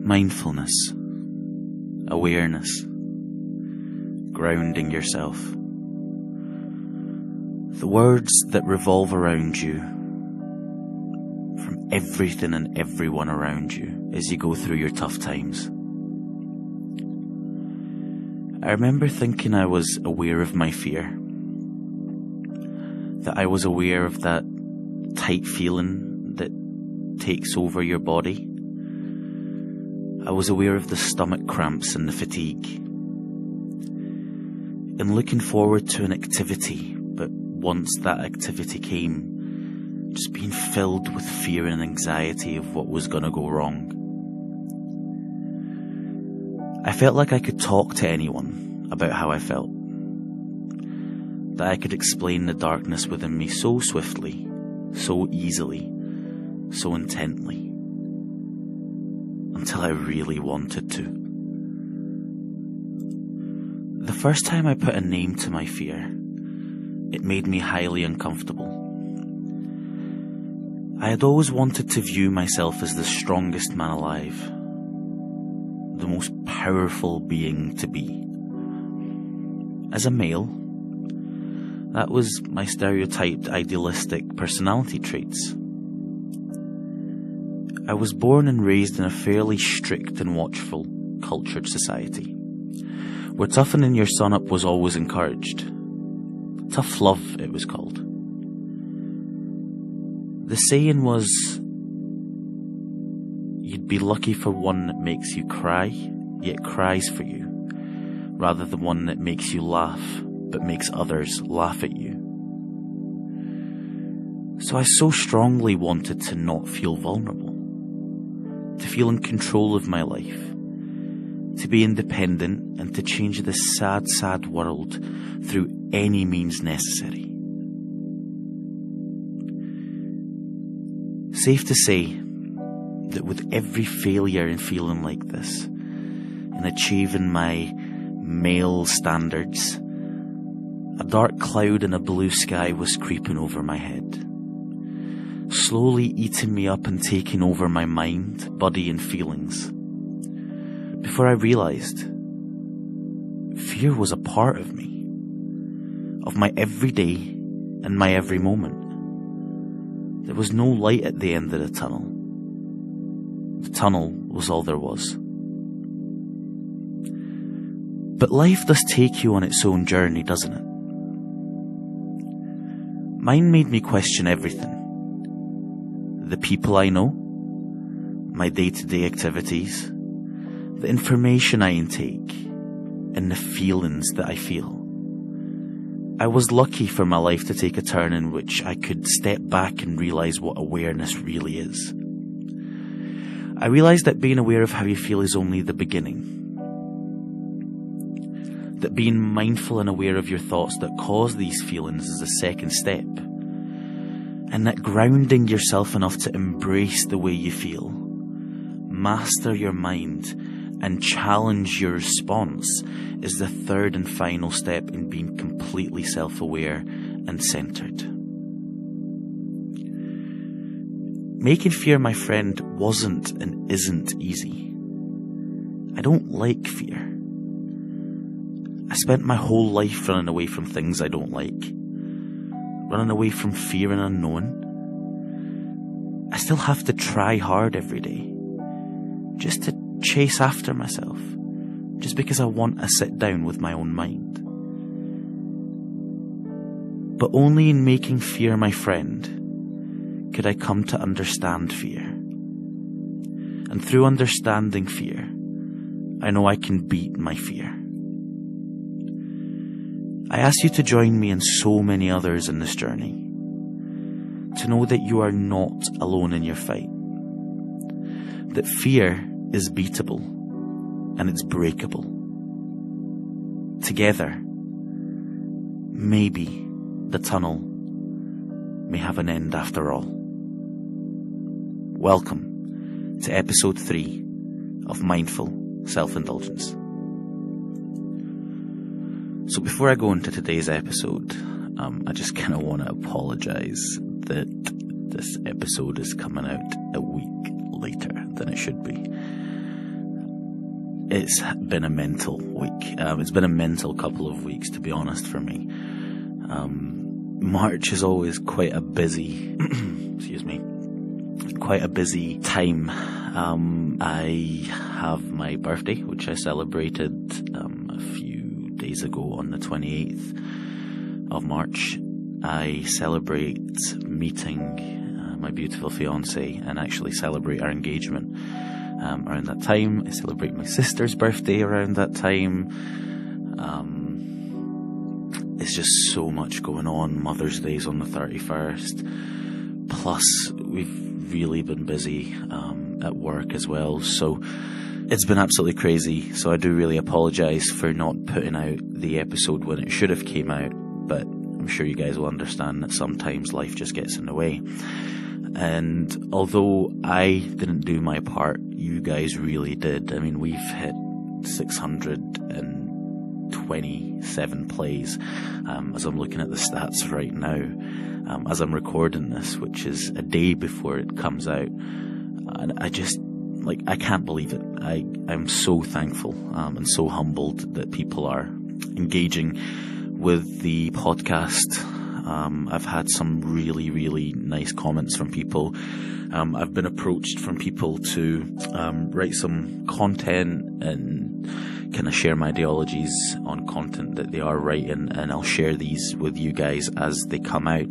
Mindfulness, awareness, grounding yourself. The words that revolve around you from everything and everyone around you as you go through your tough times. I remember thinking I was aware of my fear, that I was aware of that tight feeling that takes over your body. I was aware of the stomach cramps and the fatigue, and looking forward to an activity, but once that activity came, just being filled with fear and anxiety of what was going to go wrong. I felt like I could talk to anyone about how I felt, that I could explain the darkness within me so swiftly, so easily, so intently, until I really wanted to. The first time I put a name to my fear, it made me highly uncomfortable. I had always wanted to view myself as the strongest man alive, the most powerful being to be. As a male, that was my stereotyped idealistic personality traits. I was born and raised in a fairly strict and watchful, cultured society, where toughening your son up was always encouraged. Tough love, it was called. The saying was, you'd be lucky for one that makes you cry, yet cries for you, rather than one that makes you laugh, but makes others laugh at you. So I so strongly wanted to not feel vulnerable, to feel in control of my life, to be independent and to change this sad, sad world through any means necessary. Safe to say that with every failure in feeling like this, in achieving my male standards, a dark cloud and a blue sky was creeping over my head, slowly eating me up and taking over my mind, body and feelings. Before I realized, fear was a part of me, of my everyday and my every moment. There was no light at the end of the tunnel. The tunnel was all there was. But life does take you on its own journey, doesn't it? Mine made me question everything. The people I know, my day-to-day activities, the information I intake, and the feelings that I feel. I was lucky for my life to take a turn in which I could step back and realize what awareness really is. I realized that being aware of how you feel is only the beginning. That being mindful and aware of your thoughts that cause these feelings is the second step. And that grounding yourself enough to embrace the way you feel, master your mind, and challenge your response is the third and final step in being completely self-aware and centered. Making fear my friend wasn't and isn't easy. I don't like fear. I spent my whole life running away from things I don't like, running away from fear and unknown. I still have to try hard every day, just to chase after myself, just because I want to sit down with my own mind. But only in making fear my friend could I come to understand fear. And through understanding fear, I know I can beat my fear. I ask you to join me and so many others in this journey, to know that you are not alone in your fight, that fear is beatable and it's breakable. Together, maybe the tunnel may have an end after all. Welcome to episode 3 of Mindful Self-Indulgence. So before I go into today's episode, I just kind of want to apologize that this episode is coming out a week later than it should be. it's been a mental week. It's been a mental couple of weeks, to be honest, for me. March is always quite a busy, quite a busy time. I have my birthday, which I celebrated a few days ago on the 28th of March. I celebrate meeting my beautiful fiancée and actually celebrate our engagement around that time. I celebrate my sister's birthday around that time. It's just so much going on. Mother's Day's on the 31st. Plus, we've really been busy at work as well. So it's been absolutely crazy. So I do really apologise for not putting out the episode when it should have came out. But I'm sure you guys will understand that sometimes life just gets in the way. And although I didn't do my part, you guys really did. I mean, we've hit 627 plays as I'm looking at the stats right now, as I'm recording this, which is a day before it comes out. And I just, I can't believe it. I'm so thankful and so humbled that people are engaging with the podcast. I've had some really, really nice comments from people. I've been approached from people to write some content and kind of share my ideologies on content that they are writing, and I'll share these with you guys as they come out.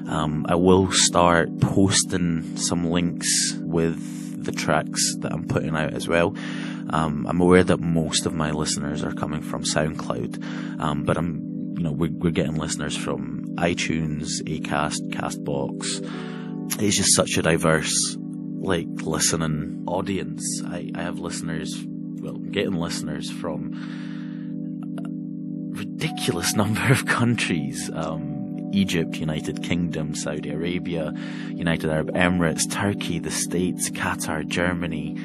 I will start posting some links with the tracks that I'm putting out as well. I'm aware that most of my listeners are coming from SoundCloud, but we're getting listeners from iTunes, Acast, Castbox. It's just such a diverse, listening audience. I have listeners, getting listeners from a ridiculous number of countries. Egypt, United Kingdom, Saudi Arabia, United Arab Emirates, Turkey, the States, Qatar, Germany,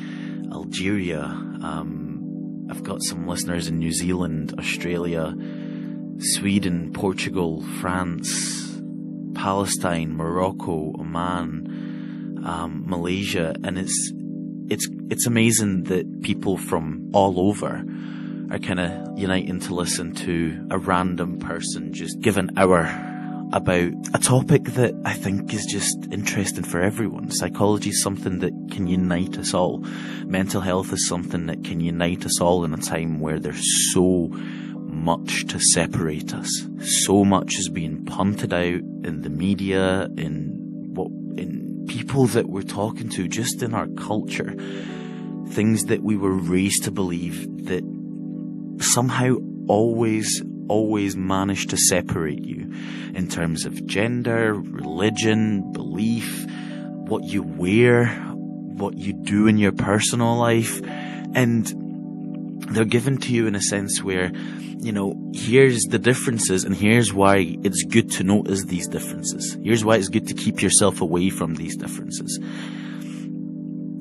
Algeria. I've got some listeners in New Zealand, Australia, Sweden, Portugal, France, Palestine, Morocco, Oman, Malaysia, and it's amazing that people from all over are kind of uniting to listen to a random person just give an hour about a topic that I think is just interesting for everyone. Psychology is something that can unite us all. Mental health is something that can unite us all in a time where there's so much to separate us. So much is being punted out in the media, in people that we're talking to, just in our culture. Things that we were raised to believe that somehow always manage to separate you in terms of gender, religion, belief, what you wear, what you do in your personal life. And they're given to you in a sense where, here's the differences and here's why it's good to notice these differences. Here's why it's good to keep yourself away from these differences.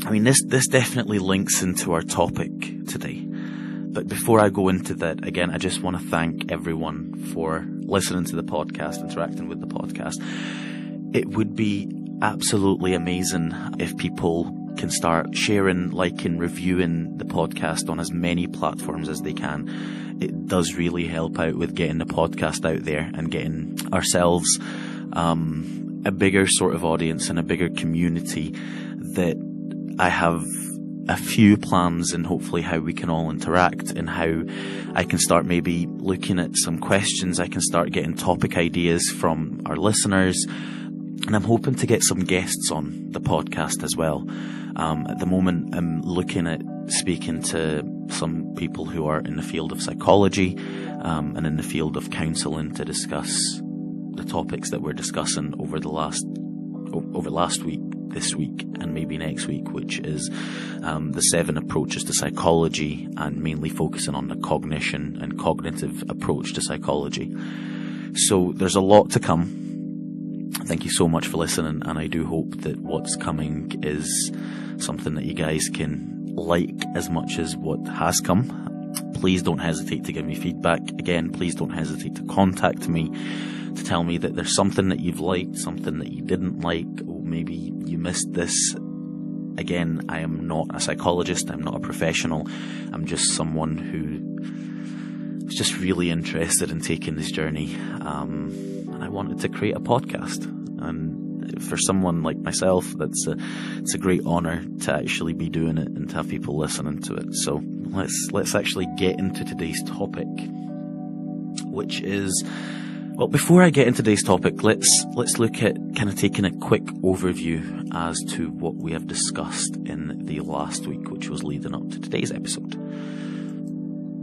I mean, this definitely links into our topic today. But before I go into that, again, I just want to thank everyone for listening to the podcast, interacting with the podcast. It would be absolutely amazing if people can start sharing, liking, reviewing the podcast on as many platforms as they can. It does really help out with getting the podcast out there and getting ourselves a bigger sort of audience and a bigger community. That I have a few plans and hopefully how we can all interact, and how I can start maybe looking at some questions. I can start getting topic ideas from our listeners, and I'm hoping to get some guests on the podcast as well. At the moment, I'm looking at speaking to some people who are in the field of psychology and in the field of counselling to discuss the topics that we're discussing over last week, this week, and maybe next week, which is the 7 approaches to psychology, and mainly focusing on the cognition and cognitive approach to psychology. So there's a lot to come. Thank you so much for listening, and I do hope that what's coming is something that you guys can like as much as what has come. Please don't hesitate to give me feedback. Again, please don't hesitate to contact me to tell me that there's something that you've liked, something that you didn't like, or maybe you missed this Again, I am not a psychologist, I'm not a professional, I'm just someone who is just really interested in taking this journey, and I wanted to create a podcast. And for someone like myself, it's a great honour to actually be doing it and to have people listening to it. So let's actually get into today's topic, which is, well, before I get into today's topic, let's look at kind of taking a quick overview as to what we have discussed in the last week, which was leading up to today's episode.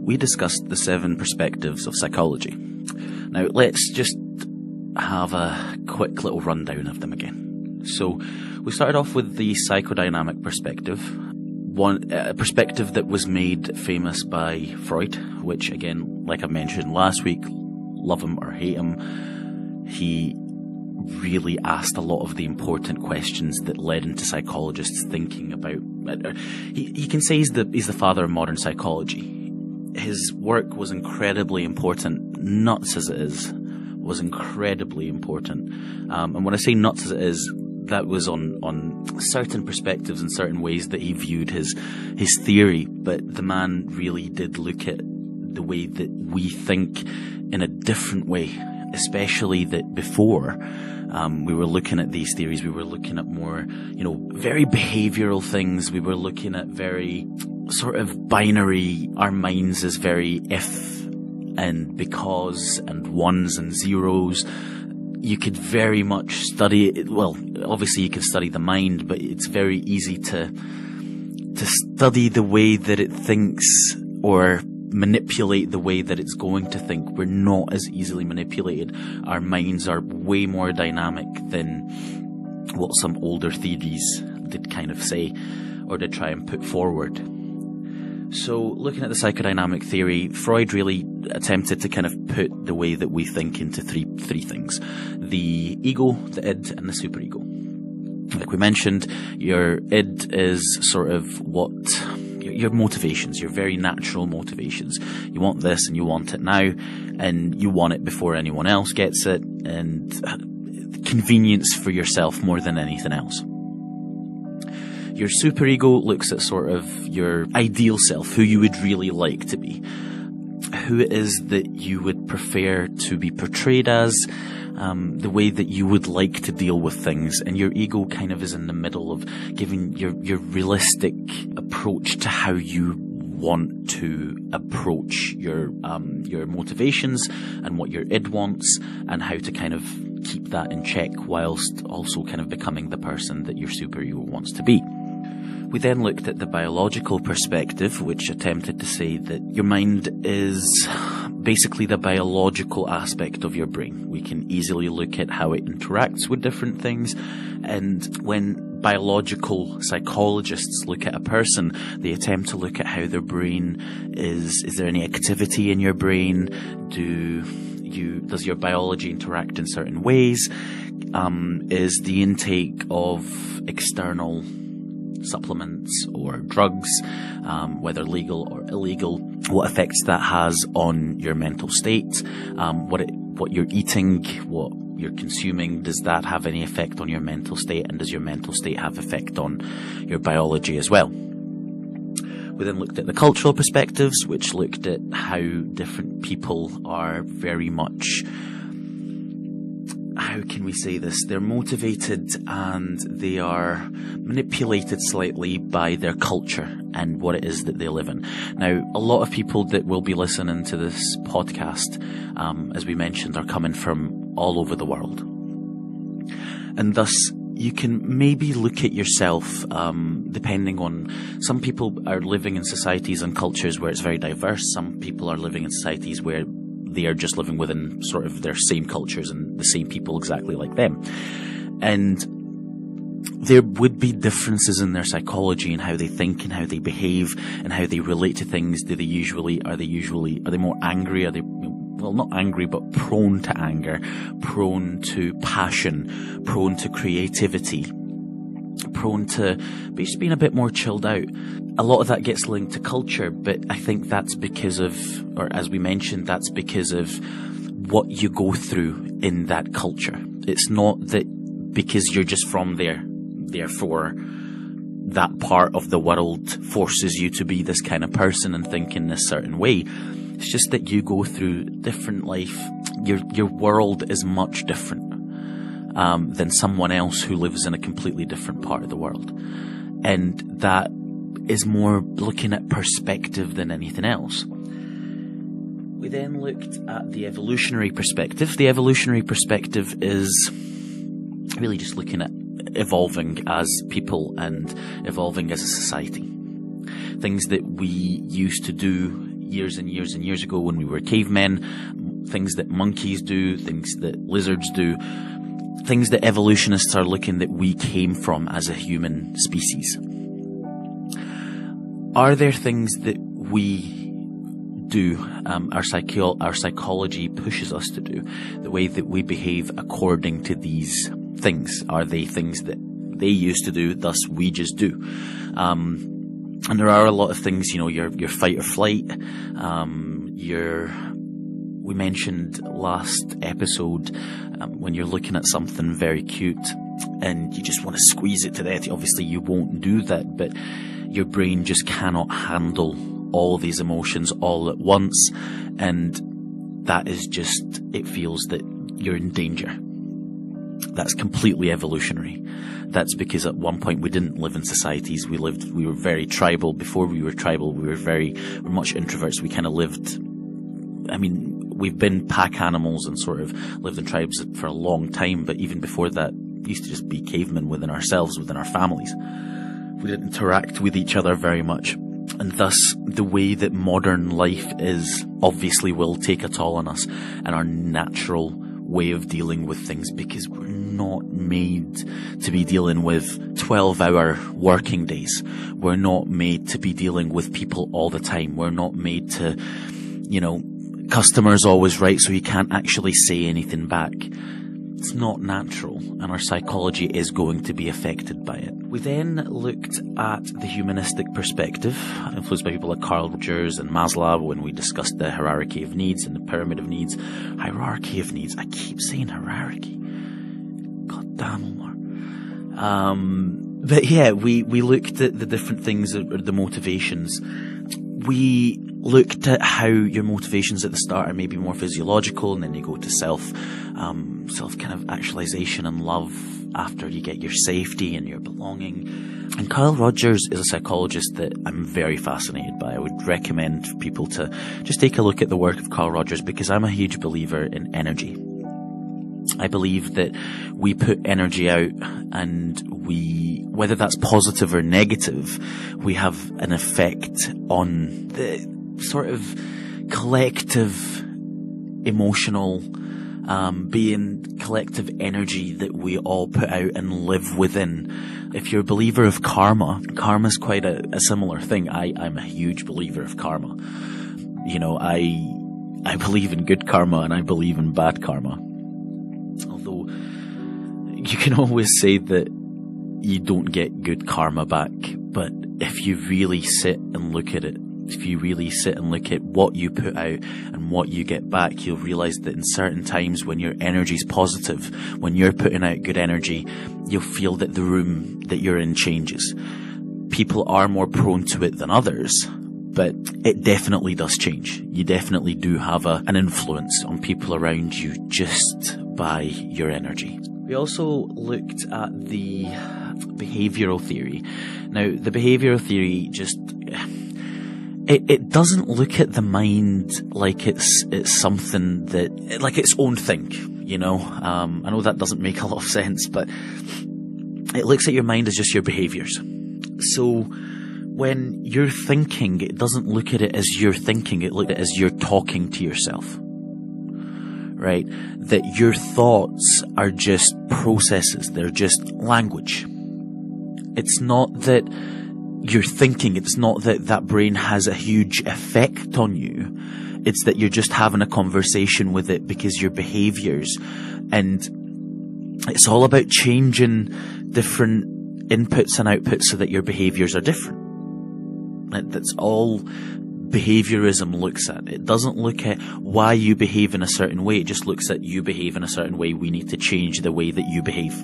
We discussed the 7 perspectives of psychology. Now, let's just have a quick little rundown of them again. So, we started off with the psychodynamic perspective, a perspective that was made famous by Freud, which, again, like I mentioned last week, love him or hate him, he really asked a lot of the important questions that led into psychologists thinking about. You can say he's the father of modern psychology. His work was incredibly important, nuts as it is, was incredibly important. And when I say nuts as it is, that was on certain perspectives and certain ways that he viewed his theory. But the man really did look at the way that we think in a different way, especially that before we were looking at these theories, we were looking at more, very behavioral things. We were looking at very sort of binary, our minds as very if and because and ones and zeros. You could very much study it. Well, obviously you can study the mind, but it's very easy to study the way that it thinks or manipulate the way that it's going to think. We're not as easily manipulated. Our minds are way more dynamic than what some older theories did kind of say or did try and put forward. So looking at the psychodynamic theory, Freud really attempted to kind of put the way that we think into three things: the ego, the id, and the superego. Like we mentioned, your id is sort of what your motivations, your very natural motivations. You want this and you want it now, and you want it before anyone else gets it, and convenience for yourself more than anything else. Your superego looks at sort of your ideal self, who you would really like to be, who it is that you would prefer to be portrayed as, the way that you would like to deal with things. And your ego kind of is in the middle of giving your realistic approach to how you want to approach your motivations and what your id wants, and how to kind of keep that in check whilst also kind of becoming the person that your superego wants to be. We then looked at the biological perspective, which attempted to say that your mind is basically the biological aspect of your brain. We can easily look at how it interacts with different things, and when biological psychologists look at a person, they attempt to look at how their brain is there any activity in your brain? Does your biology interact in certain ways? Is the intake of external supplements or drugs, whether legal or illegal, what effects that has on your mental state, what you're eating, what you're consuming, does that have any effect on your mental state, and does your mental state have effect on your biology as well? We then looked at the cultural perspectives, which looked at how different people are very much, how can we say this? They're motivated and they are manipulated slightly by their culture and what it is that they live in. Now, a lot of people that will be listening to this podcast, as we mentioned, are coming from all over the world. And thus, you can maybe look at yourself, depending on, some people are living in societies and cultures where it's very diverse. Some people are living in societies where they are just living within sort of their same cultures and the same people exactly like them. And there would be differences in their psychology and how they think and how they behave and how they relate to things. Are they more angry? Are they, well, not angry, but prone to anger, prone to passion, prone to creativity, prone to just being a bit more chilled out? A lot of that gets linked to culture, but I think that's because of, or as we mentioned, that's because of what you go through in that culture. It's not that because you're just from there, therefore that part of the world forces you to be this kind of person and think in this certain way. It's just that you go through different life. Your world is much different than someone else who lives in a completely different part of the world. And that is more looking at perspective than anything else. We then looked at the evolutionary perspective. The evolutionary perspective is really just looking at evolving as people and evolving as a society. Things that we used to do years and years and years ago when we were cavemen, things that monkeys do, things that lizards do, things that evolutionists are looking that we came from as a human species. Are there things that we do, our psychology pushes us to do, the way that we behave according to these things? Are they things that they used to do, thus we just do? And there are a lot of things, your fight or flight, we mentioned last episode, when you're looking at something very cute and you just want to squeeze it to death. Obviously you won't do that, but your brain just cannot handle all these emotions all at once, and that is just, it feels that you're in danger. That's completely evolutionary. That's because at one point we didn't live in societies. We were very tribal. Before we were tribal, we were much introverts. We kind of lived, we've been pack animals and sort of lived in tribes for a long time, but even before that, we used to just be cavemen within ourselves, within our families. We didn't interact with each other very much. And thus, the way that modern life is obviously will take a toll on us and our natural way of dealing with things, because we're not made to be dealing with 12-hour working days. We're not made to be dealing with people all the time. We're not made to, customers always right, so you can't actually say anything back. It's not natural, and our psychology is going to be affected by it. We then looked at the humanistic perspective, influenced by people like Carl Rogers and Maslow, when we discussed the hierarchy of needs and the pyramid of needs. Hierarchy of needs. I keep saying hierarchy. God damn, Omar. But yeah, we looked at the different things, or the motivations. We looked at how your motivations at the start are maybe more physiological, and then you go to self kind of actualization and love after you get your safety and your belonging. And Carl Rogers is a psychologist that I'm very fascinated by. I would recommend people to just take a look at the work of Carl Rogers, because I'm a huge believer in energy. I believe that we put energy out, and whether that's positive or negative, we have an effect on the sort of collective emotional being, collective energy that we all put out and live within. If you're a believer of karma's quite a similar thing. I'm a huge believer of karma. I believe in good karma and I believe in bad karma. Although you can always say that you don't get good karma back, but if you really sit and look at it, if you really sit and look at what you put out and what you get back, you'll realize that in certain times when your energy's positive, when you're putting out good energy, you'll feel that the room that you're in changes. People are more prone to it than others, but it definitely does change. You definitely do have an influence on people around you just by your energy. We also looked at the behavioral theory. Now, the behavioral theory just... It doesn't look at the mind like it's something that, like its own thing, I know that doesn't make a lot of sense, but it looks at your mind as just your behaviors. So when you're thinking, it doesn't look at it as you're thinking, it looks at it as you're talking to yourself. Right? That your thoughts are just processes, they're just language. It's not that you're thinking, it's not that that brain has a huge effect on you. It's that you're just having a conversation with it because your behaviors, and it's all about changing different inputs and outputs so that your behaviors are different. That's all behaviorism looks at. It doesn't look at why you behave in a certain way. It just looks at you behave in a certain way. We need to change the way that you behave.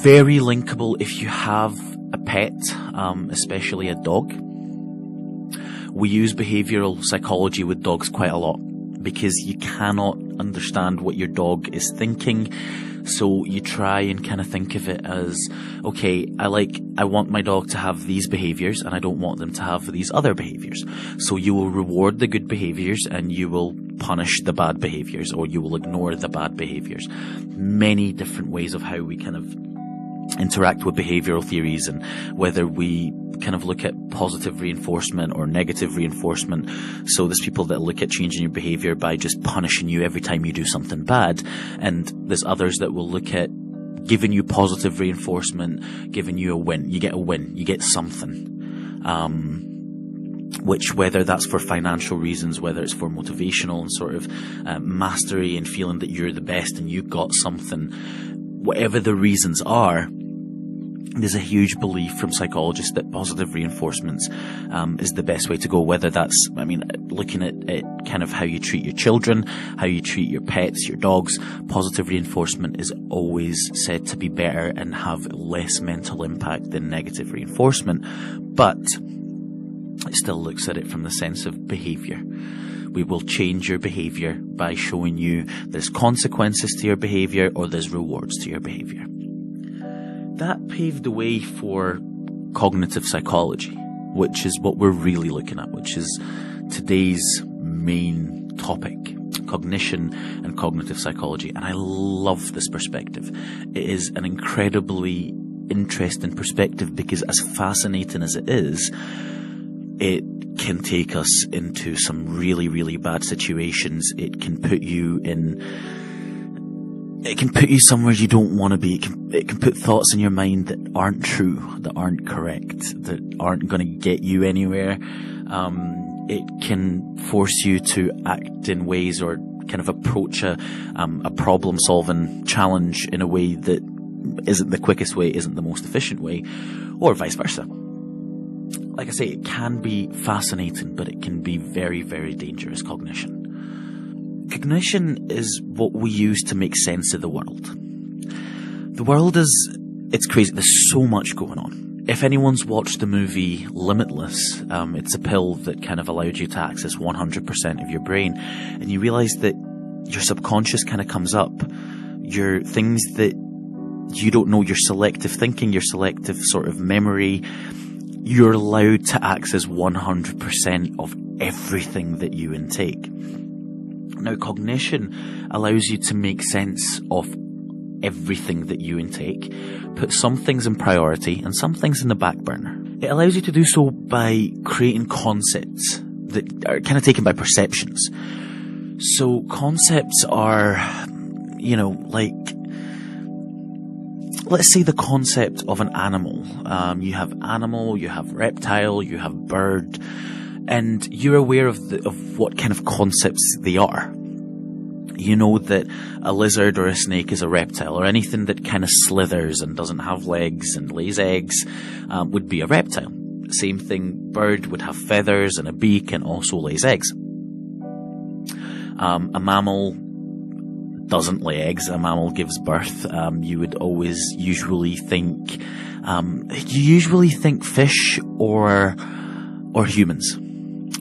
Very linkable if you have a pet, especially a dog, we use behavioral psychology with dogs quite a lot, because you cannot understand what your dog is thinking. So you try and kind of think of it as, okay, I want my dog to have these behaviors and I don't want them to have these other behaviors. So you will reward the good behaviors and you will punish the bad behaviors, or you will ignore the bad behaviors. Many different ways of how we kind of interact with behavioral theories, and whether we kind of look at positive reinforcement or negative reinforcement. So there's people that look at changing your behavior by just punishing you every time you do something bad, and there's others that will look at giving you positive reinforcement, giving you a win. You get a win, you get something. Which, whether that's for financial reasons, whether it's for motivational and sort of mastery and feeling that you're the best and you got something, whatever the reasons are, there's a huge belief from psychologists that positive reinforcements is the best way to go. Whether that's, looking at kind of how you treat your children, how you treat your pets, your dogs, positive reinforcement is always said to be better and have less mental impact than negative reinforcement. But it still looks at it from the sense of behavior. We will change your behavior by showing you there's consequences to your behavior or there's rewards to your behavior. That paved the way for cognitive psychology, which is what we're really looking at, which is today's main topic, cognition and cognitive psychology. And I love this perspective. It is an incredibly interesting perspective because, as fascinating as it is, it can take us into some really, really bad situations. It can put you somewhere you don't want to be. It can put thoughts in your mind that aren't true, that aren't correct, that aren't going to get you anywhere. It can force you to act in ways or kind of approach a problem-solving challenge in a way that isn't the quickest way, isn't the most efficient way, or vice versa. Like I say, it can be fascinating, but it can be very, very dangerous, cognition. Cognition is what we use to make sense of the world. The world it's crazy. There's so much going on. If anyone's watched the movie Limitless, it's a pill that kind of allowed you to access 100% of your brain, and you realize that your subconscious kind of comes up. Your things that you don't know, your selective thinking, your selective sort of memory, you're allowed to access 100% of everything that you intake. Now, cognition allows you to make sense of everything that you intake, put some things in priority and some things in the back burner. It allows you to do so by creating concepts that are kind of taken by perceptions. So concepts are, like, let's say the concept of an animal. You have animal, you have reptile, you have bird, and you're aware of what kind of concepts they are. You know that a lizard or a snake is a reptile, or anything that kind of slithers and doesn't have legs and lays eggs would be a reptile. Same thing, bird would have feathers and a beak and also lays eggs. A mammal doesn't lay eggs. A mammal gives birth. You would always usually think fish or humans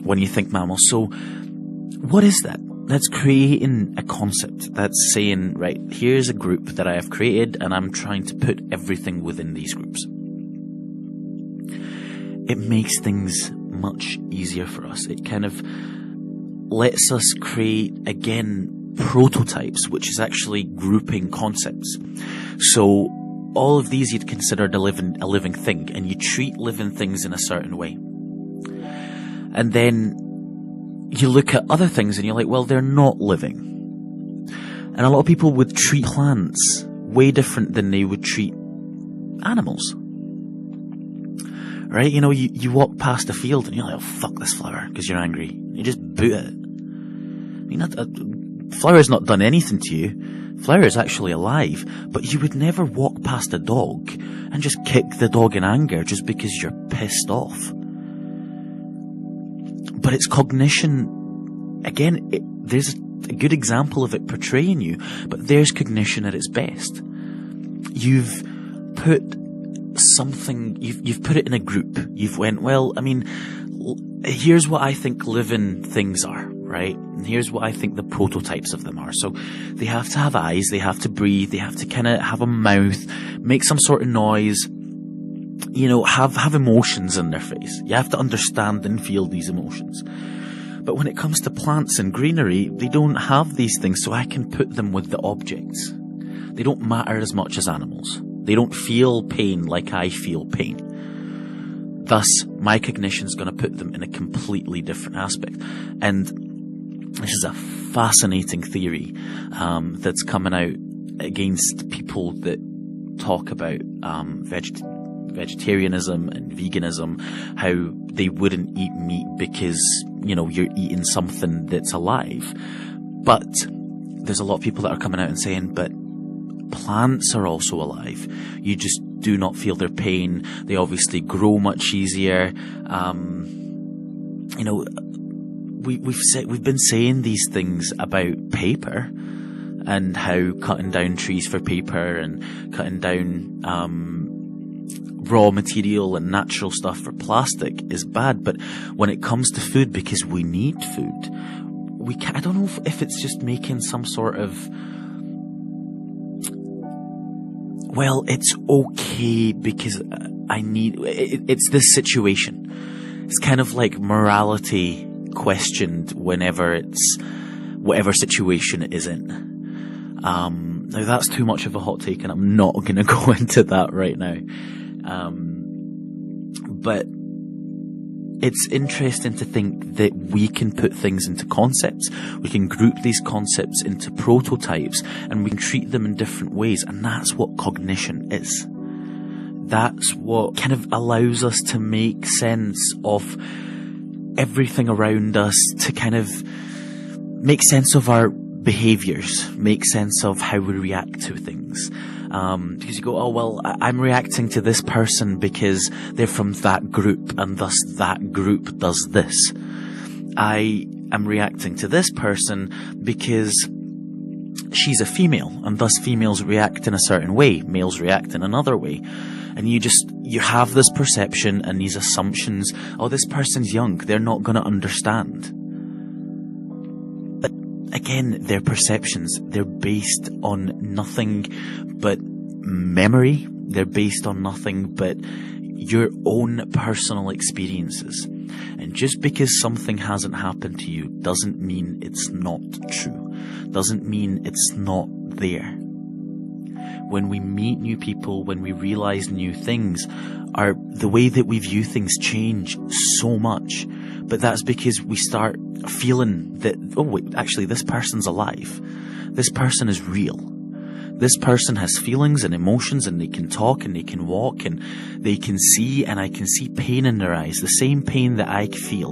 when you think mammals. So what is that? That's creating a concept. That's saying, right, here's a group that I have created and I'm trying to put everything within these groups. It makes things much easier for us. It kind of lets us create, again, prototypes, which is actually grouping concepts. So all of these you'd consider a living thing, and you treat living things in a certain way. And then you look at other things and you're like, well, they're not living. And a lot of people would treat plants way different than they would treat animals. Right? You walk past a field and you're like, oh, fuck this flower, because you're angry. You just boot it. Flower's not done anything to you. Flower is actually alive, but you would never walk past a dog and just kick the dog in anger just because you're pissed off. But it's cognition, again, there's a good example of it portraying you, but there's cognition at its best. You've put something, you've put it in a group. You've went, well, I mean, here's what I think living things are, right? And here's what I think the prototypes of them are. So they have to have eyes, they have to breathe, they have to kind of have a mouth, make some sort of noise, you know, have emotions in their face. You have to understand and feel these emotions. But when it comes to plants and greenery, they don't have these things, so I can put them with the objects. They don't matter as much as animals. They don't feel pain like I feel pain. Thus, my cognition is going to put them in a completely different aspect. And this is a fascinating theory that's coming out against people that talk about vegetarianism and veganism, how they wouldn't eat meat because, you know, you're eating something that's alive. But there's a lot of people that are coming out and saying, but plants are also alive. You just do not feel their pain. They obviously grow much easier. You know, we've been saying these things about paper and how cutting down trees for paper and cutting down raw material and natural stuff for plastic is bad. But when it comes to food, because we need food, I don't know if it's just making some sort of, well, it's okay because I need, it's this situation. It's kind of like morality questioned whenever it's whatever situation it is in. Now that's too much of a hot take and I'm not going to go into that right now. But it's interesting to think that we can put things into concepts. We can group these concepts into prototypes and we can treat them in different ways. And that's what cognition is. That's what kind of allows us to make sense of everything around us, to kind of make sense of our behaviors, make sense of how we react to things. Because you go, oh, well, I'm reacting to this person because they're from that group and thus that group does this. I am reacting to this person because she's a female and thus females react in a certain way, males react in another way. And you have this perception and these assumptions, oh, this person's young, they're not going to understand. But again, their perceptions, they're based on nothing but memory. They're based on nothing but your own personal experiences. And just because something hasn't happened to you doesn't mean it's not true. Doesn't mean it's not there. When we meet new people, when we realize new things, the way that we view things change so much. But that's because we start feeling that, oh wait, actually this person's alive. This person is real. This person has feelings and emotions and they can talk and they can walk and they can see, and I can see pain in their eyes, the same pain that I feel.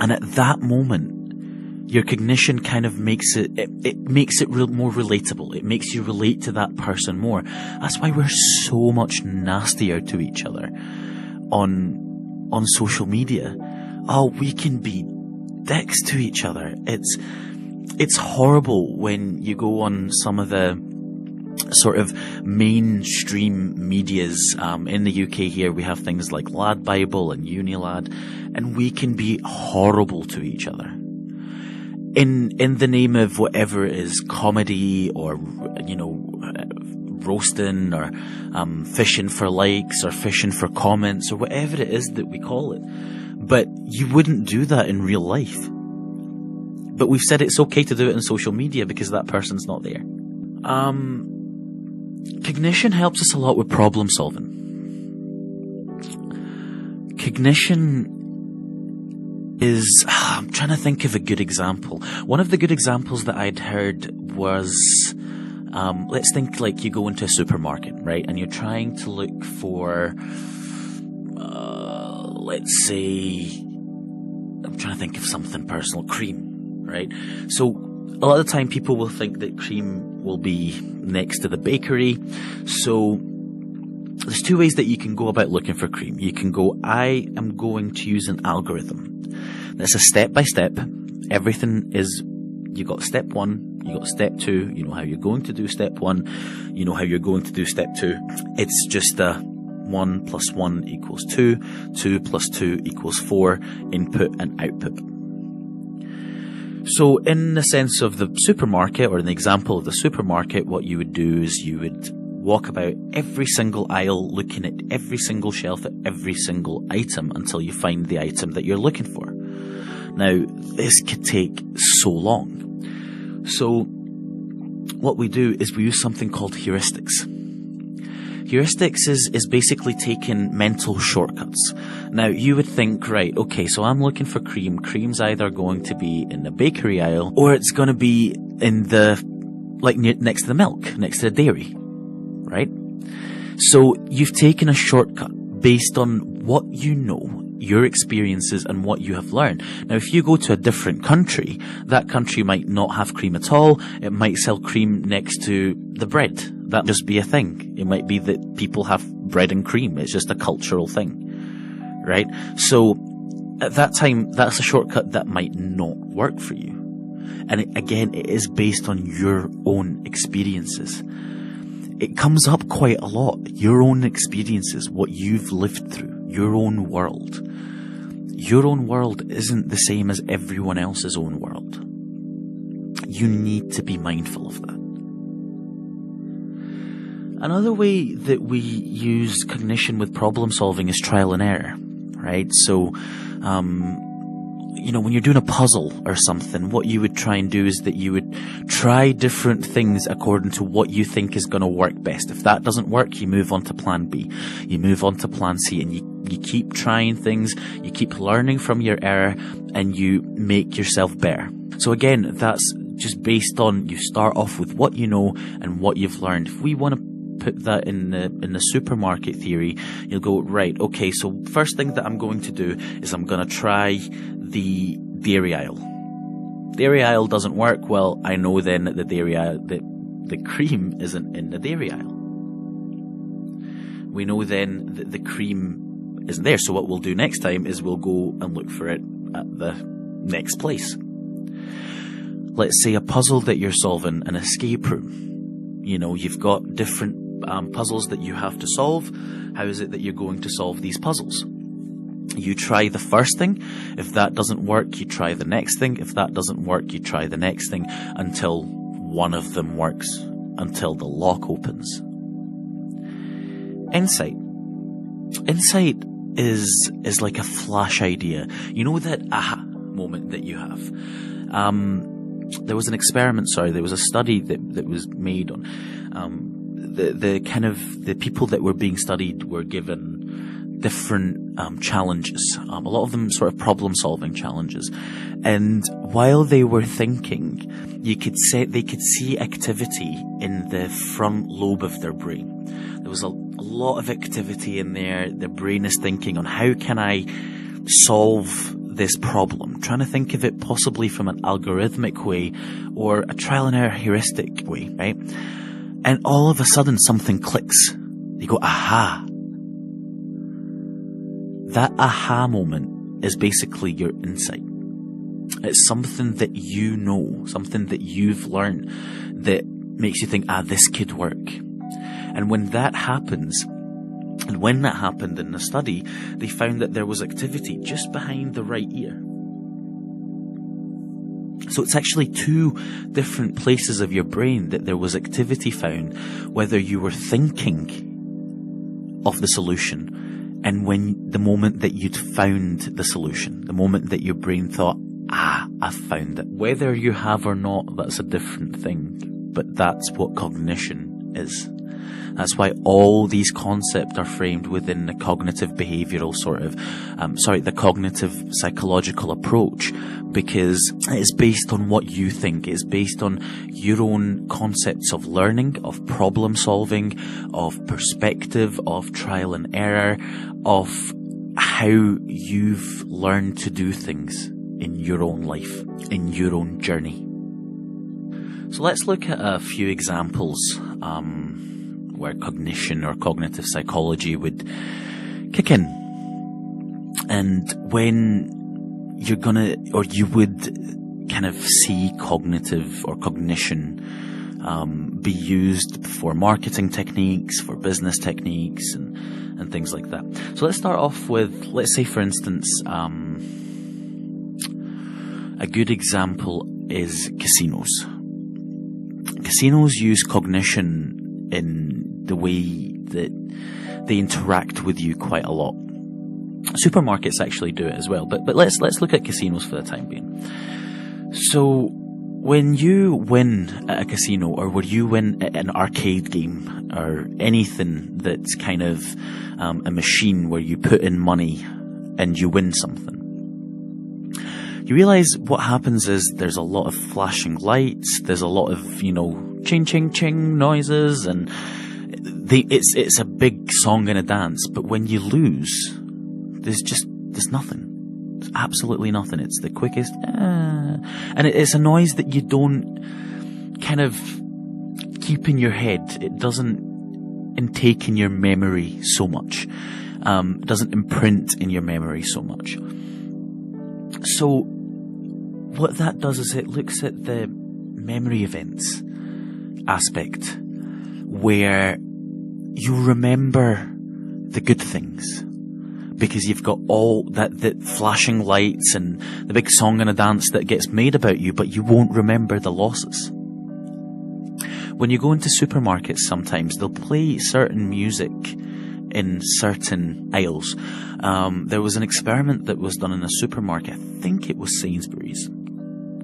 And at that moment, your cognition kind of makes it more relatable. It makes you relate to that person more. That's why we're so much nastier to each other on social media. Oh, we can be dicks to each other. It's horrible when you go on some of the sort of mainstream medias. In the UK here, we have things like Lad Bible and Unilad, and we can be horrible to each other. In the name of whatever it is, comedy or, you know, roasting or fishing for likes or fishing for comments or whatever it is that we call it. But you wouldn't do that in real life. But we've said it's okay to do it in social media because that person's not there. Cognition helps us a lot with problem solving. Cognition is, I'm trying to think of a good example. One of the good examples that I'd heard was, let's think like you go into a supermarket, right? And you're trying to look for, let's say, I'm trying to think of something personal, cream, right? So a lot of the time people will think that cream will be next to the bakery. So there's two ways that you can go about looking for cream. You can go, I am going to use an algorithm. That's a step by step. Everything is, you got step 1, You got step 2, you know how you're going to do step 1, you know how you're going to do step 2. It's just a 1 plus 1 equals 2, 2 plus 2 equals 4, input and output. So in the sense of the supermarket, or in the example of the supermarket, what you would do is you would walk about every single aisle, looking at every single shelf at every single item until you find the item that you're looking for. Now, this could take so long. So what we do is we use something called heuristics. Heuristics is basically taking mental shortcuts. Now, you would think, right, okay, so I'm looking for cream. Cream's either going to be in the bakery aisle, or it's going to be in the, next to the milk, next to the dairy, right? So you've taken a shortcut based on what you know, your experiences, and what you have learned. Now, if you go to a different country, that country might not have cream at all. It might sell cream next to the bread. That just be a thing. It might be that people have bread and cream. It's just a cultural thing, right? So at that time, that's a shortcut that might not work for you. And it is based on your own experiences. It comes up quite a lot. Your own experiences, what you've lived through, your own world. Your own world isn't the same as everyone else's own world. You need to be mindful of that. Another way that we use cognition with problem solving is trial and error, right? So, when you're doing a puzzle or something, what you would try and do is that you would try different things according to what you think is going to work best. If that doesn't work, you move on to plan B. You move on to plan C, and you keep trying things, you keep learning from your error, and you make yourself better. So again, that's just based on, you start off with what you know and what you've learned. If we want to put that in the supermarket theory, you'll go, right, okay, so first thing that I'm going to do is I'm going to try the dairy aisle. Dairy aisle doesn't work. Well, I know then that the dairy aisle, the cream isn't in the dairy aisle. We know then that the cream isn't there. So what we'll do next time is we'll go and look for it at the next place. Let's say a puzzle that you're solving, an escape room. You've got different puzzles that you have to solve. How is it that you're going to solve these puzzles? You try the first thing. If that doesn't work, you try the next thing. If that doesn't work, you try the next thing until one of them works, until the lock opens. Insight. Insight is like a flash idea. You know that aha moment that you have. There was a study that was made on the people that were being studied were given different challenges, a lot of them sort of problem solving challenges, and while they were thinking, they could see activity in the front lobe of their brain. There was a lot of activity in there. Their brain is thinking on, how can I solve this problem, trying to think of it possibly from an algorithmic way or a trial and error heuristic way, right? And all of a sudden something clicks. You go, aha. That aha moment is basically your insight. It's something that you know, something that you've learned that makes you think, this could work. And when that happens, and when that happened in the study, they found that there was activity just behind the right ear. So it's actually two different places of your brain that there was activity found, whether you were thinking of the solution and when the moment that you'd found the solution, the moment that your brain thought, I found it. Whether you have or not, that's a different thing, but that's what cognition is. That's why all these concepts are framed within the cognitive behavioral the cognitive psychological approach, because it is based on what you think. It's based on your own concepts of learning, of problem solving, of perspective, of trial and error, of how you've learned to do things in your own life, in your own journey. So let's look at a few examples where cognition or cognitive psychology would kick in. And when you would kind of see cognitive or cognition be used for marketing techniques, for business techniques, and things like that. So let's start off with, let's say for instance, a good example is casinos. Casinos use cognition in the way that they interact with you quite a lot. Supermarkets actually do it as well, but let's look at casinos for the time being. So when you win at a casino, or when you win at an arcade game, or anything that's kind of a machine where you put in money and you win something, you realize what happens is there's a lot of flashing lights, there's a lot of, ching ching ching noises, and it's a big song and a dance. But when you lose, there's nothing. There's absolutely nothing. It's the quickest, and it's a noise that you don't kind of keep in your head. It doesn't intake in your memory so much. Doesn't imprint in your memory so much. So what that does is it looks at the memory events aspect, where you remember the good things because you've got all that flashing lights and the big song and a dance that gets made about you, but you won't remember the losses. When you go into supermarkets, sometimes they'll play certain music in certain aisles. There was an experiment that was done in a supermarket. I think it was Sainsbury's.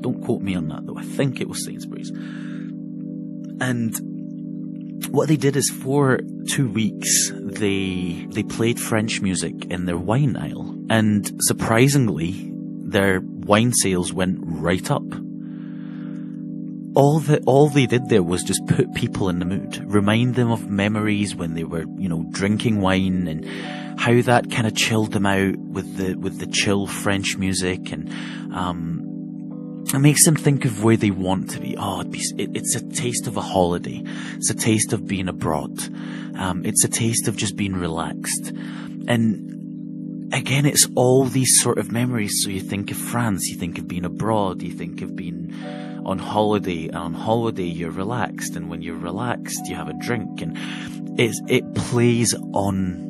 Don't quote me on that though. I think it was Sainsbury's. And what they did is for 2 weeks, they played French music in their wine aisle. And surprisingly, their wine sales went right up. All they did there was just put people in the mood, remind them of memories when they were, drinking wine, and how that kind of chilled them out with the chill French music, and it makes them think of where they want to be. It's a taste of a holiday. It's a taste of being abroad. It's a taste of just being relaxed. And again, it's all these sort of memories. So you think of France, you think of being abroad, you think of being on holiday. And on holiday, you're relaxed. And when you're relaxed, you have a drink. And it plays on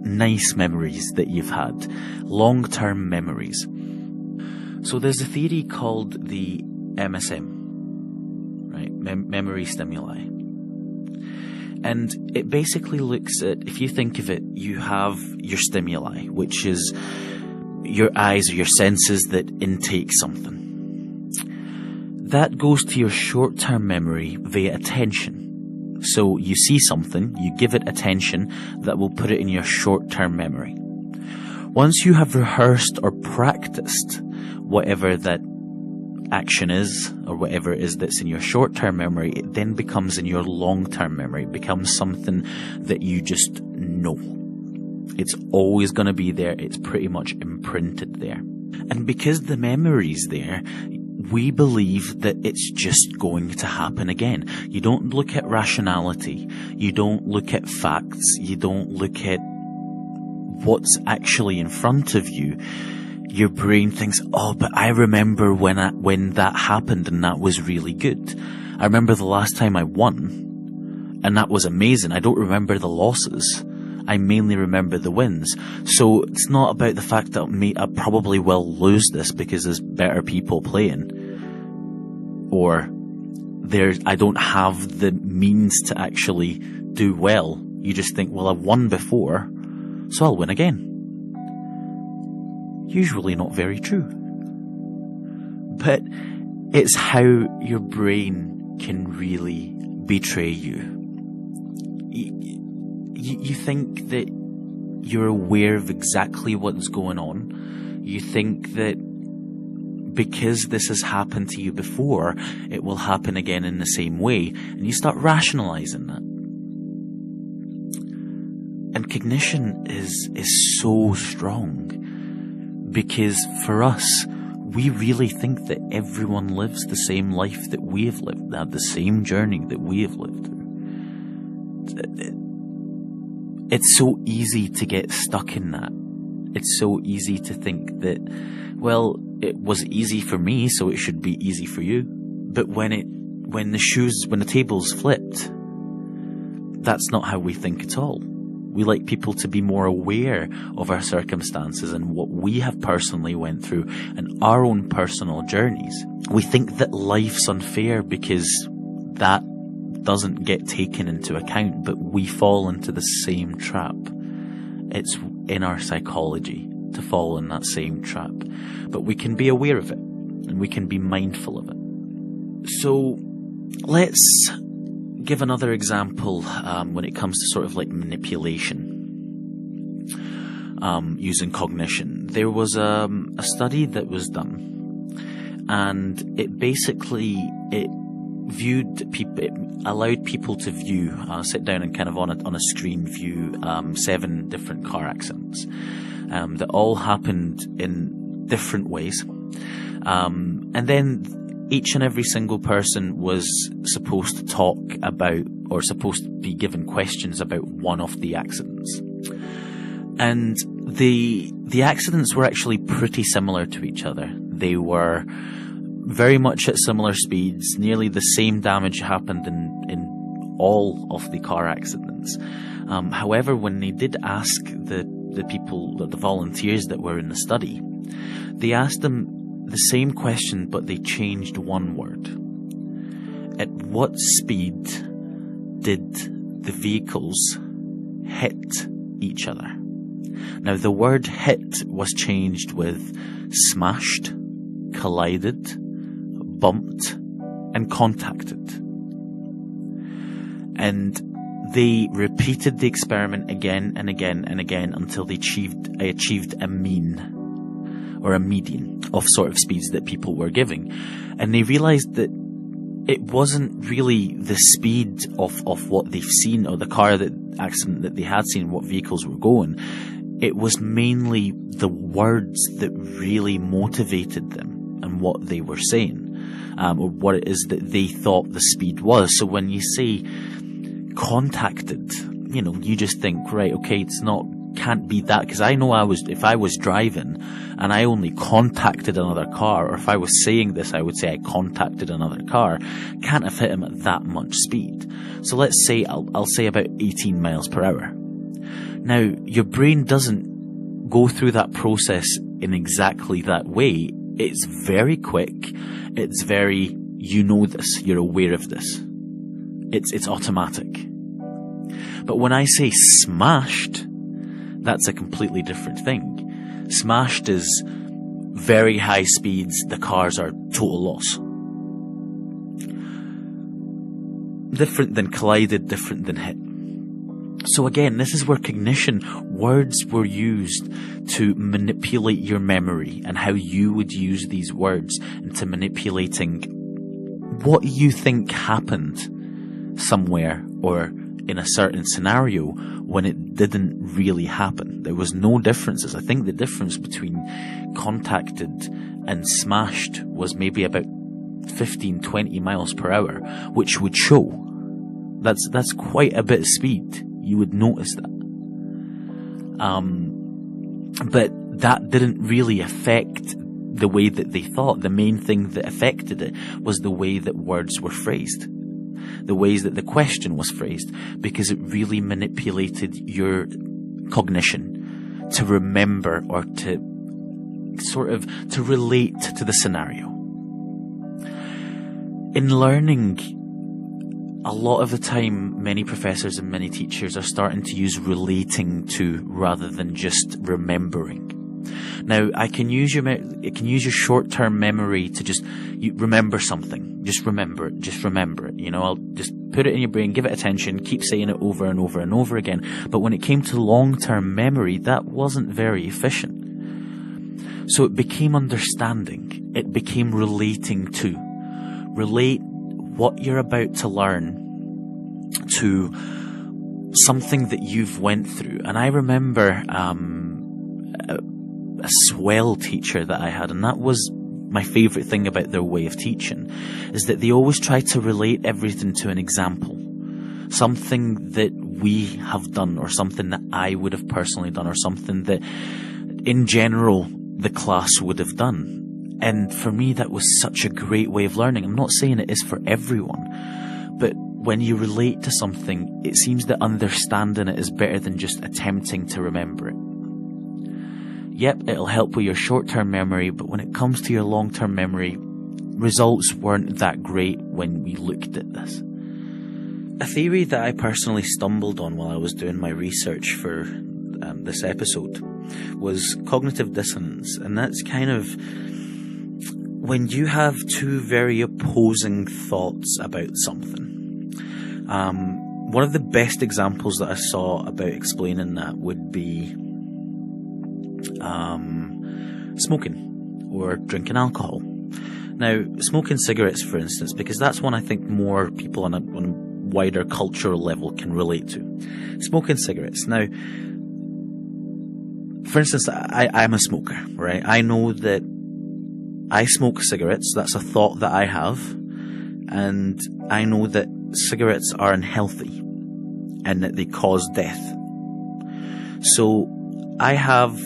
nice memories that you've had, long-term memories. So there's a theory called the MSM, right? Memory stimuli. And it basically looks at, if you think of it, you have your stimuli, which is your eyes or your senses that intake something. That goes to your short-term memory via attention. So you see something, you give it attention, that will put it in your short-term memory. Once you have rehearsed or practiced whatever that action is, or whatever it is that's in your short-term memory, it then becomes in your long-term memory. It becomes something that you just know. It's always going to be there. It's pretty much imprinted there. And because the memory's there, we believe that it's just going to happen again. You don't look at rationality. You don't look at facts. You don't look at what's actually in front of you. Your brain thinks, but I remember when that happened and that was really good. I remember the last time I won and that was amazing. I don't remember the losses. I mainly remember the wins. So it's not about the fact that I probably will lose this because there's better people playing, or I don't have the means to actually do well. You just think, well, I've won before, so I'll win again. Usually not very true. But it's how your brain can really betray you. You think that you're aware of exactly what's going on. You think that because this has happened to you before, it will happen again in the same way. And you start rationalizing that. And cognition is so strong. Because for us, we really think that everyone lives the same life that we have lived. They have the same journey that we have lived through. It's so easy to get stuck in that. It's so easy to think that, well, it was easy for me, so it should be easy for you. But when the tables flipped, that's not how we think at all. We like people to be more aware of our circumstances and what we have personally went through and our own personal journeys. We think that life's unfair because that doesn't get taken into account, but we fall into the same trap. It's in our psychology to fall in that same trap. But we can be aware of it and we can be mindful of it. So let's give another example when it comes to sort of like manipulation using cognition. There was a study that was done, and it allowed people to view, sit down and kind of on a screen view 7 different car accidents that all happened in different ways, and then each and every single person was supposed to talk about, or supposed to be given questions about, one of the accidents. And the accidents were actually pretty similar to each other. They were very much at similar speeds. Nearly the same damage happened in all of the car accidents. However, when they did ask the people, the volunteers that were in the study, they asked them the same question, but they changed one word. At what speed did the vehicles hit each other? Now, the word hit was changed with smashed, collided, bumped, and contacted. And they repeated the experiment again and again and again until they achieved a mean, or a median, of sort of speeds that people were giving. And they realized that it wasn't really the speed of what they've seen, or the car accident that they had seen, what vehicles were going. It was mainly the words that really motivated them and what they were saying, or what it is that they thought the speed was. So when you say contacted, you just think, right, okay, can't be that, because I know if I was driving and I only contacted another car, or if I was saying this, I would say I contacted another car, can't have hit him at that much speed. So let's say I'll say about 18 miles per hour. Now, your brain doesn't go through that process in exactly that way. It's very quick. It's very, this, you're aware of this. It's automatic. But when I say smashed, that's a completely different thing. Smashed is very high speeds, the cars are total loss. Different than collided, different than hit. So again, this is where cognition, words were used to manipulate your memory and how you would use these words into manipulating what you think happened somewhere or in a certain scenario when it didn't really happen. There was no differences. I think the difference between contacted and smashed was maybe about 15-20 miles per hour, which would show that's quite a bit of speed. You would notice that. But that didn't really affect the way that they thought. The main thing that affected it was the way that words were phrased, the ways that the question was phrased, because it really manipulated your cognition to remember or to sort of to relate to the scenario. In learning, a lot of the time, many professors and many teachers are starting to use relating to rather than just remembering. Now, I can use your short-term memory to just remember something. Just remember it. I'll just put it in your brain, give it attention, keep saying it over and over and over again. But when it came to long-term memory, that wasn't very efficient. So it became understanding. It became relating to. Relate what you're about to learn to something that you've went through. And I remember a swell teacher that I had, and that was my favourite thing about their way of teaching, is that they always try to relate everything to an example. Something that we have done, or something that I would have personally done, or something that in general the class would have done. And for me, that was such a great way of learning. I'm not saying it is for everyone, but when you relate to something, it seems that understanding it is better than just attempting to remember it. Yep, it'll help with your short-term memory, but when it comes to your long-term memory, results weren't that great when we looked at this. A theory that I personally stumbled on while I was doing my research for this episode was cognitive dissonance, and that's kind of when you have two very opposing thoughts about something. One of the best examples that I saw about explaining that would be smoking or drinking alcohol. Now, smoking cigarettes, for instance, because that's one I think more people on a wider cultural level can relate to. Smoking cigarettes. Now, for instance, I'm a smoker, right? I know that I smoke cigarettes. That's a thought that I have. And I know that cigarettes are unhealthy and that they cause death. So I have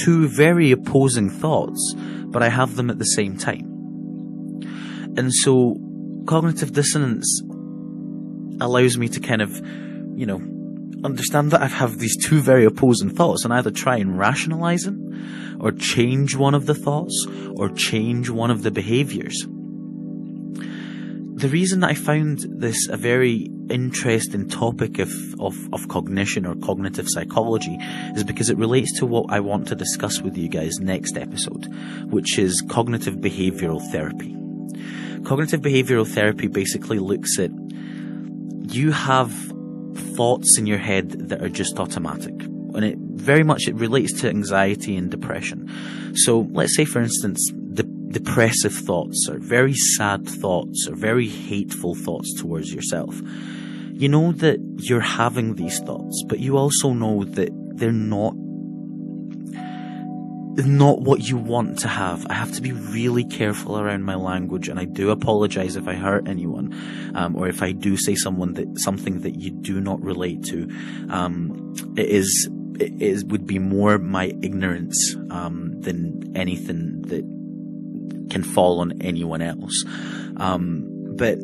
two very opposing thoughts, but I have them at the same time. And so cognitive dissonance allows me to kind of, understand that I have these two very opposing thoughts and either try and rationalize them or change one of the thoughts or change one of the behaviors. The reason that I found this a very interesting topic of cognition or cognitive psychology is because it relates to what I want to discuss with you guys next episode, which is cognitive behavioral therapy. Cognitive behavioral therapy basically looks at you have thoughts in your head that are just automatic, and it relates to anxiety and depression. So let's say, for instance, depressive thoughts or very sad thoughts or very hateful thoughts towards yourself. You know that you're having these thoughts, but you also know that they're not what you want to have. I have to be really careful around my language, and I do apologize if I hurt anyone, or if I do say something that you do not relate to. It would be more my ignorance than anything that can fall on anyone else. But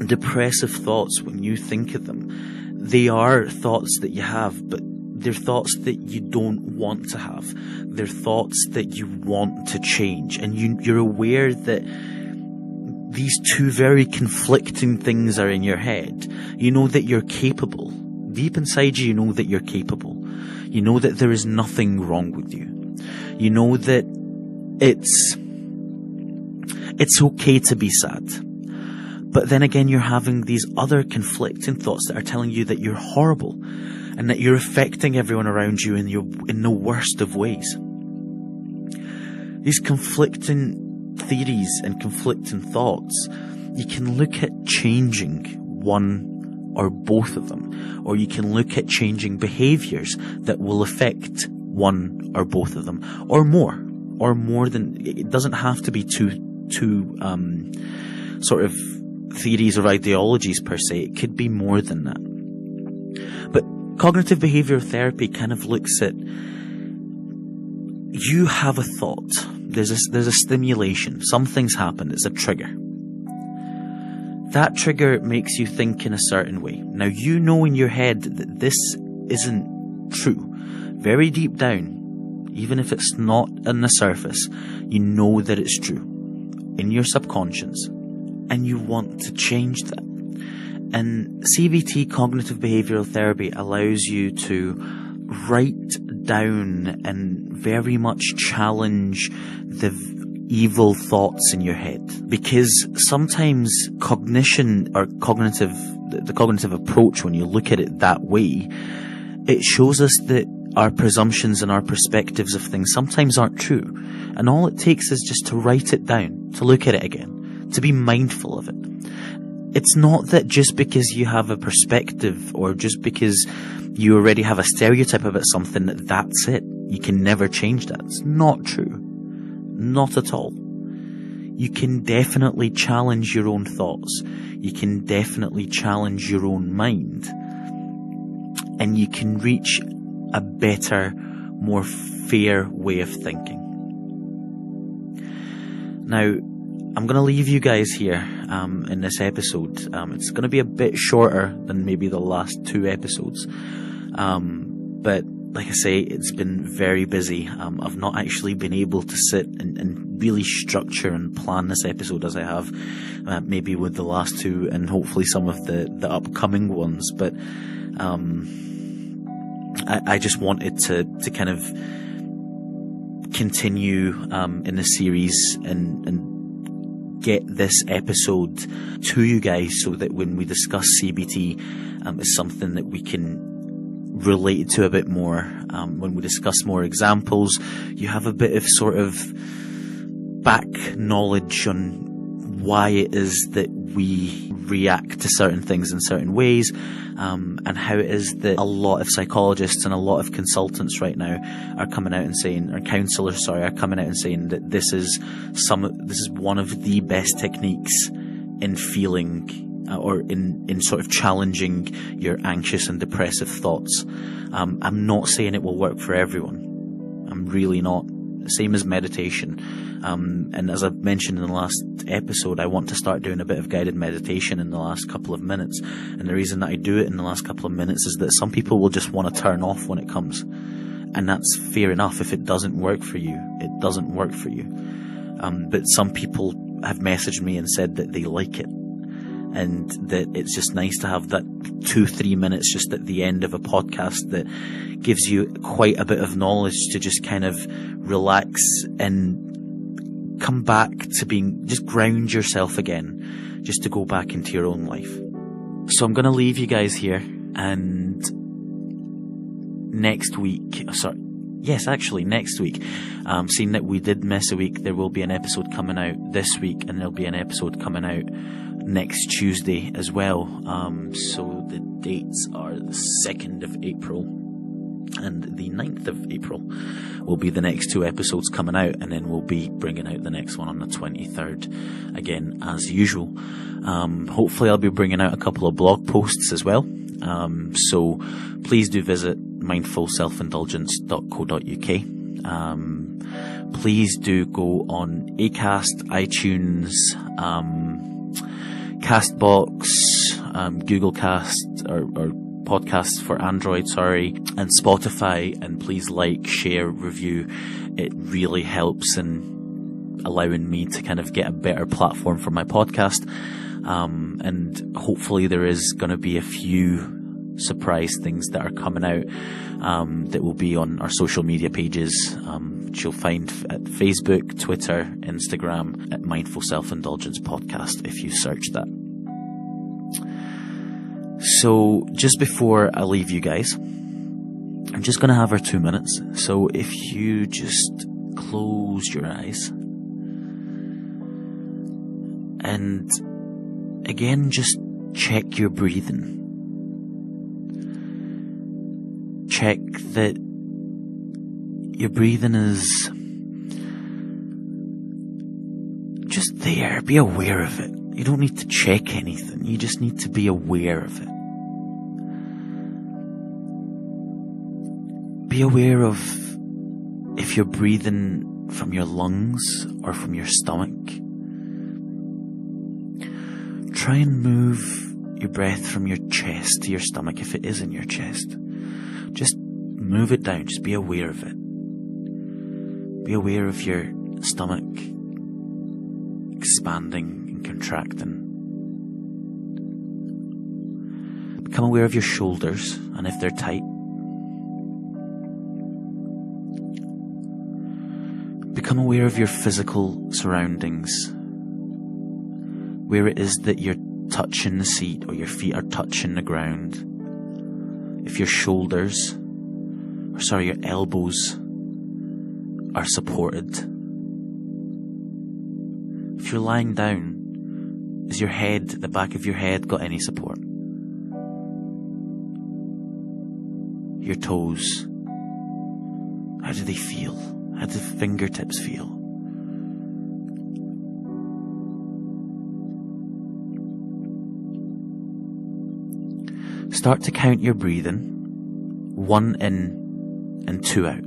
depressive thoughts, when you think of them, they are thoughts that you have, but they're thoughts that you don't want to have. They're thoughts that you want to change. And you're aware that these two very conflicting things are in your head. You know that you're capable. Deep inside you, you know that you're capable. You know that there is nothing wrong with you. You know that it's okay to be sad. But then again, you're having these other conflicting thoughts that are telling you that you're horrible and that you're affecting everyone around you in the worst of ways. These conflicting theories and conflicting thoughts, you can look at changing one or both of them, or you can look at changing behaviors that will affect one or both of them, or more than. It doesn't have to be two sort of theories or ideologies per se. It could be more than that. But cognitive behavioral therapy kind of looks at, you have a thought. There's a stimulation. Something's happened. It's a trigger. That trigger makes you think in a certain way. Now, you know in your head that this isn't true. Very deep down, even if it's not on the surface, you know that it's true in your subconscious, and you want to change that. And CBT, cognitive behavioral therapy, allows you to write down and very much challenge the evil thoughts in your head. Because sometimes cognition or the cognitive approach, when you look at it that way, it shows us that our presumptions and our perspectives of things sometimes aren't true. And all it takes is just to write it down, to look at it again, to be mindful of it. It's not that just because you have a perspective or just because you already have a stereotype about something, that's it. You can never change that. It's not true. Not at all. You can definitely challenge your own thoughts. You can definitely challenge your own mind. And you can reach a better, more fair way of thinking. Now, I'm going to leave you guys here in this episode. It's going to be a bit shorter than maybe the last 2 episodes. But like I say, it's been very busy. I've not actually been able to sit and really structure and plan this episode as I have maybe with the last 2 and hopefully some of the upcoming ones. But I just wanted to kind of continue in the series and get this episode to you guys so that when we discuss CBT, it's something that we can relate to a bit more. When we discuss more examples, you have a bit of sort of back knowledge on why it is that we react to certain things in certain ways, and how it is that a lot of psychologists and a lot of consultants right now are coming out and saying, or counselors, sorry, are coming out and saying that this is one of the best techniques in feeling or in sort of challenging your anxious and depressive thoughts. I'm not saying it will work for everyone. I'm really not. Same as meditation. And as I've mentioned in the last episode, I want to start doing a bit of guided meditation in the last couple of minutes. And the reason that I do it in the last couple of minutes is that some people will just want to turn off when it comes. And that's fair enough. If it doesn't work for you, it doesn't work for you. But some people have messaged me and said that they like it. And that it's just nice to have that 2-3 minutes just at the end of a podcast that gives you quite a bit of knowledge to just kind of relax and come back to just ground yourself again, just to go back into your own life. So I'm going to leave you guys here, and next week, seeing that we did miss a week, there will be an episode coming out this week, and there'll be an episode coming out next Tuesday as well. So the dates are the 2nd of April and the 9th of April will be the next 2 episodes coming out, and then we'll be bringing out the next one on the 23rd again as usual. Hopefully I'll be bringing out a couple of blog posts as well. So please do visit mindfulselfindulgence.co.uk. Please do go on Acast, iTunes, Castbox, Google Cast, or podcasts for Android, and Spotify, and please like, share, review. It really helps in allowing me to kind of get a better platform for my podcast. And hopefully there is going to be a few surprise things that are coming out that will be on our social media pages, which you'll find at Facebook, Twitter, Instagram at Mindful Self-Indulgence Podcast if you search that. So just before I leave you guys, I'm just going to have our 2 minutes. So if you just close your eyes and again, just check your breathing. Check that your breathing is just there. Be aware of it. You don't need to check anything. You just need to be aware of it. Be aware of if you're breathing from your lungs or from your stomach. Try and move your breath from your chest to your stomach if it is in your chest. Just move it down. Just be aware of it. Be aware of your stomach expanding and contracting. Become aware of your shoulders and if they're tight. Become aware of your physical surroundings. Where it is that you're touching the seat or your feet are touching the ground. If your your elbows are supported. If you're lying down, is your head, the back of your head, got any support? Your toes, how do they feel? How do the fingertips feel? Start to count your breathing, 1 in and 2 out,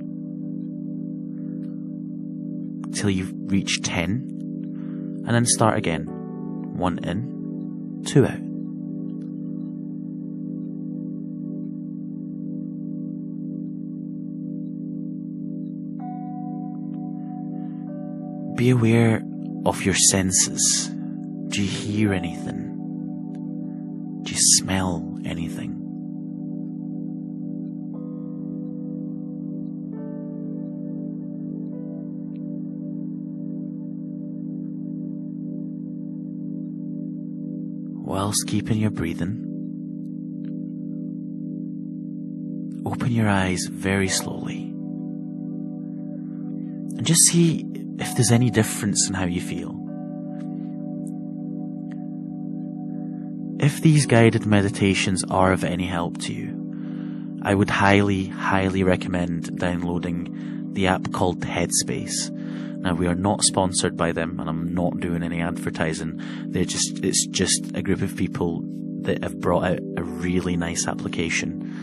till you've reached 10. and then start again. 1 in, 2 out. Be aware of your senses. Do you hear anything? Do you smell anything? Whilst keeping your breathing, open your eyes very slowly and just see if there's any difference in how you feel. If these guided meditations are of any help to you, I would highly, highly recommend downloading the app called Headspace. Now, we are not sponsored by them, and I'm not doing any advertising. It's just a group of people that have brought out a really nice application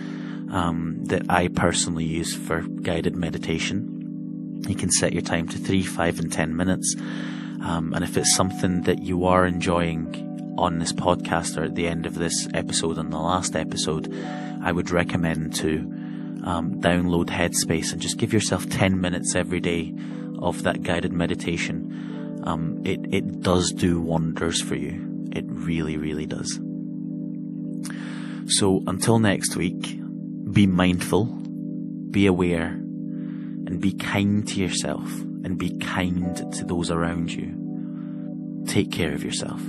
that I personally use for guided meditation. You can set your time to 3, 5, and 10 minutes. And if it's something that you are enjoying on this podcast or at the end of this episode and the last episode, I would recommend to download Headspace and just give yourself 10 minutes every day of that guided meditation. It does do wonders for you. It really, really does. So until next week, be mindful, be aware, and be kind to yourself and be kind to those around you. Take care of yourself.